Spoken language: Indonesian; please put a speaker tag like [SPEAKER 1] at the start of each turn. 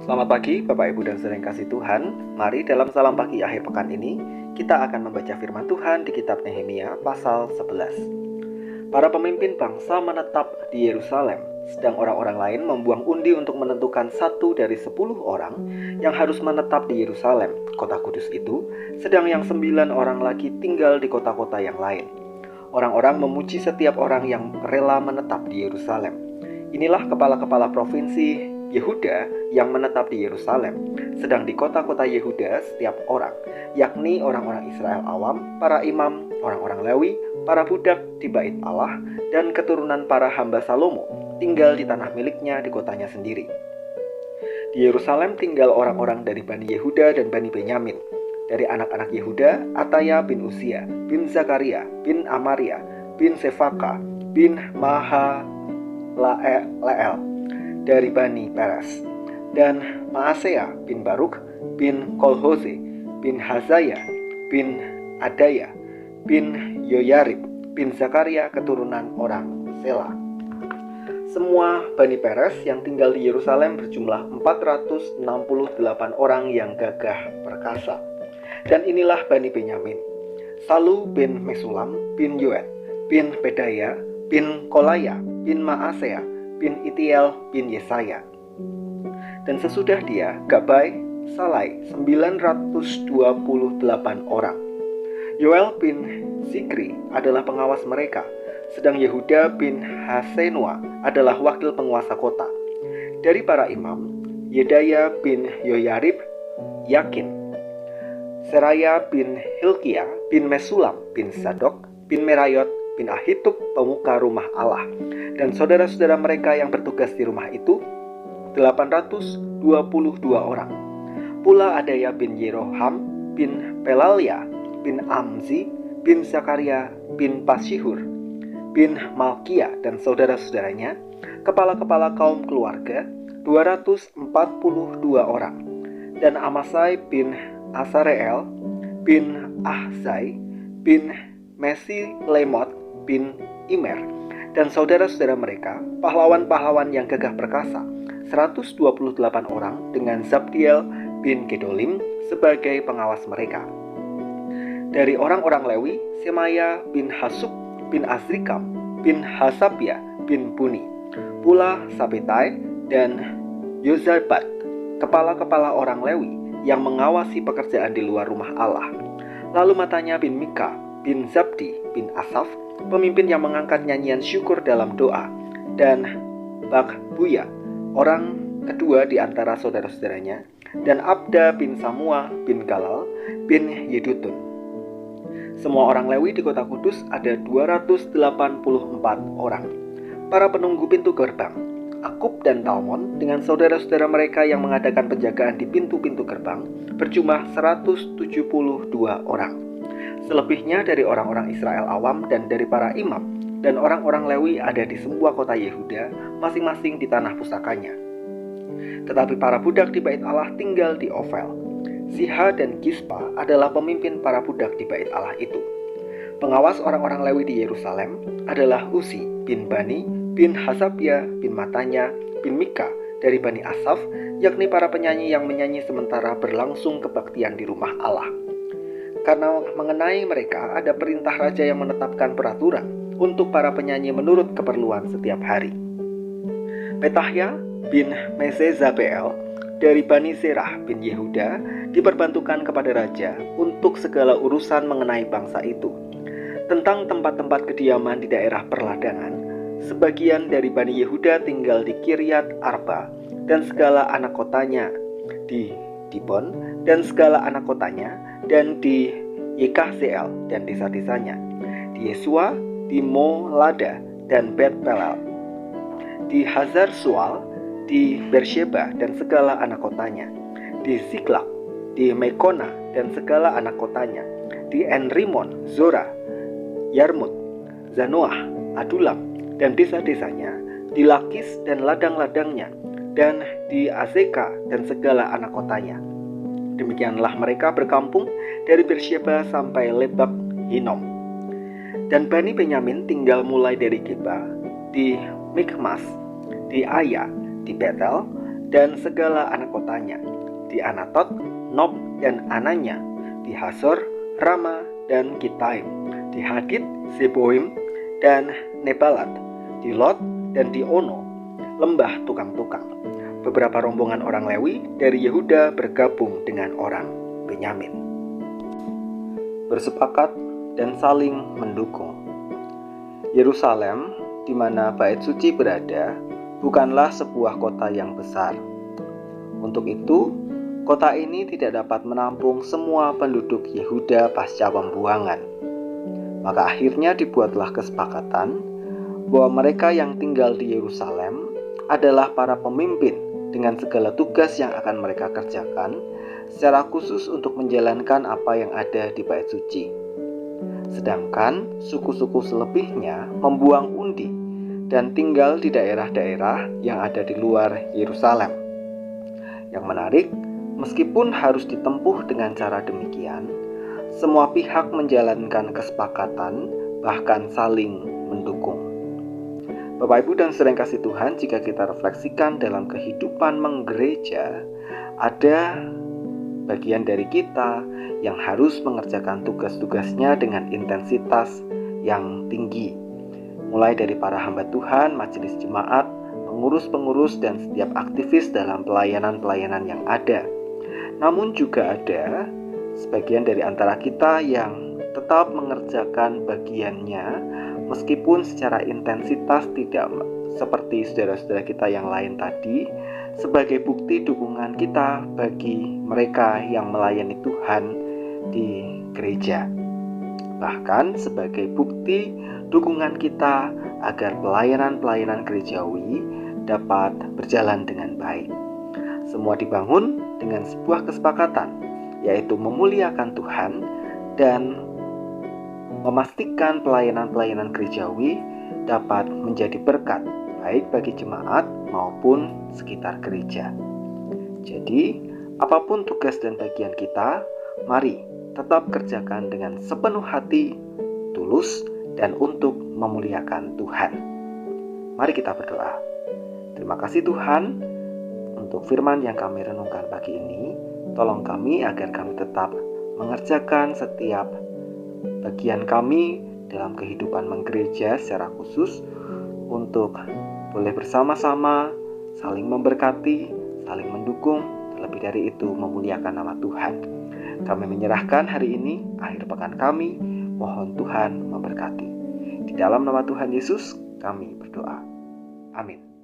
[SPEAKER 1] Selamat pagi Bapak Ibu dan Saudara yang kasih Tuhan. Mari dalam salam pagi akhir pekan ini kita akan membaca firman Tuhan di kitab Nehemia pasal 11. Para pemimpin bangsa menetap di Yerusalem, sedang orang-orang lain membuang undi untuk menentukan 1 dari 10 orang yang harus menetap di Yerusalem, kota kudus itu, sedang yang 9 orang lagi tinggal di kota-kota yang lain. Orang-orang memuji setiap orang yang rela menetap di Yerusalem. Inilah kepala-kepala provinsi Yehuda yang menetap di Yerusalem, sedang di kota-kota Yehuda setiap orang, yakni orang-orang Israel awam, para imam, orang-orang Lewi, para budak di bait Allah, dan keturunan para hamba Salomo, tinggal di tanah miliknya di kotanya sendiri. Di Yerusalem tinggal orang-orang dari Bani Yehuda dan Bani Benyamin. Dari anak-anak Yehuda, Ataya bin Usia, bin Zakaria, bin Amaria, bin Sefaka, bin Mahalaleel, dari Bani Peres, dan Maasea bin Baruk, bin Kolhoze, bin Hazaya, bin Adaya, bin Yoyarib, bin Zakaria, keturunan orang Sela. Semua Bani Peres yang tinggal di Yerusalem berjumlah 468 orang yang gagah perkasa. Dan inilah Bani Benyamin: Salu bin Mesulam, bin Yoed, bin Pedaya, bin Kolaya, bin Maasea, bin Itiel, bin Yesaya. Dan sesudah dia, Gabai, Salai, 928 orang. Yoel bin Zikri adalah pengawas mereka, sedang Yehuda bin Hasenua adalah wakil penguasa kota. Dari para imam, Yedaya bin Yoyarib, Yakin, Seraya bin Hilkia, bin Mesulam, bin Sadok, bin Merayot, bin Ahitub, pemuka rumah Allah, dan saudara-saudara mereka yang bertugas di rumah itu, 822 orang. Pula Adaya bin Yeroham, bin Pelalia, bin Amzi, bin Zakaria, bin Pasihur, bin Malkia, dan saudara-saudaranya, kepala-kepala kaum keluarga, 242 orang. Dan Amasai bin Asareel, bin Ahzai, bin Mesilemot, bin Imer, dan saudara-saudara mereka, pahlawan-pahlawan yang gagah perkasa, 128 orang, dengan Zabdiel bin Gedolim sebagai pengawas mereka. Dari orang-orang Lewi, Semaya bin Hasub, bin Azrikam, bin Hasabia, bin Buni, pula Sabetai dan Yozabat, kepala-kepala orang Lewi yang mengawasi pekerjaan di luar rumah Allah. Lalu Matanya bin Mika, bin Zabdi, bin Asaf, pemimpin yang mengangkat nyanyian syukur dalam doa, dan Bakbuya, orang kedua di antara saudara-saudaranya, dan Abda bin Samua bin Galal bin Yedutun. Semua orang Lewi di kota kudus ada 284 orang. Para penunggu pintu gerbang, Akub dan Talmon dengan saudara-saudara mereka yang mengadakan penjagaan di pintu-pintu gerbang berjumlah 172 orang. Selebihnya dari orang-orang Israel awam dan dari para imam dan orang-orang Lewi ada di semua kota Yehuda, masing-masing di tanah pusakanya. Tetapi para budak di bait Allah tinggal di Ofel. Siha dan Gispa adalah pemimpin para budak di bait Allah itu. Pengawas orang-orang Lewi di Yerusalem adalah Uzi bin Bani, bin Hasabia, bin Matanya, bin Mika dari Bani Asaf, yakni para penyanyi yang menyanyi sementara berlangsung kebaktian di rumah Allah. Karena mengenai mereka ada perintah raja yang menetapkan peraturan untuk para penyanyi menurut keperluan setiap hari. Petahya bin Mesezabeel dari Bani Zerah bin Yehuda diperbantukan kepada raja untuk segala urusan mengenai bangsa itu. Tentang tempat-tempat kediaman di daerah perladangan, sebagian dari Bani Yehuda tinggal di Kiryat Arba dan segala anak kotanya, di Dibon dan segala anak kotanya, dan di Yekahzeel dan desa-desanya, di Yesua, di Molada dan Bet-Pelal, di Hazar Sual, di Bersheba dan segala anak kotanya, di Siklak, di Mekona dan segala anak kotanya, di Enrimon, Zora, Yarmut, Zanoah, Adulam dan desa-desanya, di Lakis dan ladang-ladangnya, dan di Azeka dan segala anak kotanya. Demikianlah mereka berkampung dari Bersheba sampai Lebak Hinom. Dan Bani Benyamin tinggal mulai dari Geba, di Mikmas, di Aya, di Betel, dan segala anak kotanya, di Anatot, Nob dan Ananya, di Hasor, Rama dan Kitaim, di Hadid, Zeboim dan Nebalat, di Lot dan di Ono, lembah tukang-tukang. Beberapa rombongan orang Lewi dari Yehuda bergabung dengan orang Benyamin. Bersepakat dan saling mendukung. Yerusalem, di mana Bait Suci berada, bukanlah sebuah kota yang besar. Untuk itu, kota ini tidak dapat menampung semua penduduk Yehuda pasca pembuangan. Maka akhirnya dibuatlah kesepakatan bahwa mereka yang tinggal di Yerusalem adalah para pemimpin dengan segala tugas yang akan mereka kerjakan, secara khusus untuk menjalankan apa yang ada di Bait Suci. Sedangkan suku-suku selebihnya membuang undi dan tinggal di daerah-daerah yang ada di luar Yerusalem. Yang menarik, meskipun harus ditempuh dengan cara demikian, semua pihak menjalankan kesepakatan, bahkan saling mendukung. Bapak, Ibu, dan saudara yang kasih Tuhan, jika kita refleksikan dalam kehidupan menggereja, ada bagian dari kita yang harus mengerjakan tugas-tugasnya dengan intensitas yang tinggi. Mulai dari para hamba Tuhan, majelis jemaat, pengurus-pengurus, dan setiap aktivis dalam pelayanan-pelayanan yang ada. Namun juga ada sebagian dari antara kita yang tetap mengerjakan bagiannya, meskipun secara intensitas tidak seperti saudara-saudara kita yang lain tadi, sebagai bukti dukungan kita bagi mereka yang melayani Tuhan di gereja. Bahkan sebagai bukti dukungan kita agar pelayanan-pelayanan gerejawi dapat berjalan dengan baik. Semua dibangun dengan sebuah kesepakatan, yaitu memuliakan Tuhan dan memastikan pelayanan-pelayanan gerejawi dapat menjadi berkat, baik bagi jemaat maupun sekitar gereja. Jadi, apapun tugas dan bagian kita, mari tetap kerjakan dengan sepenuh hati, tulus, dan untuk memuliakan Tuhan. Mari kita berdoa. Terima kasih Tuhan untuk firman yang kami renungkan pagi ini. Tolong kami agar kami tetap mengerjakan setiap bagian kami dalam kehidupan menggereja secara khusus untuk boleh bersama-sama saling memberkati, saling mendukung, terlebih dari itu memuliakan nama Tuhan. Kami menyerahkan hari ini, akhir pekan kami, mohon Tuhan memberkati. Di dalam nama Tuhan Yesus, kami berdoa. Amin.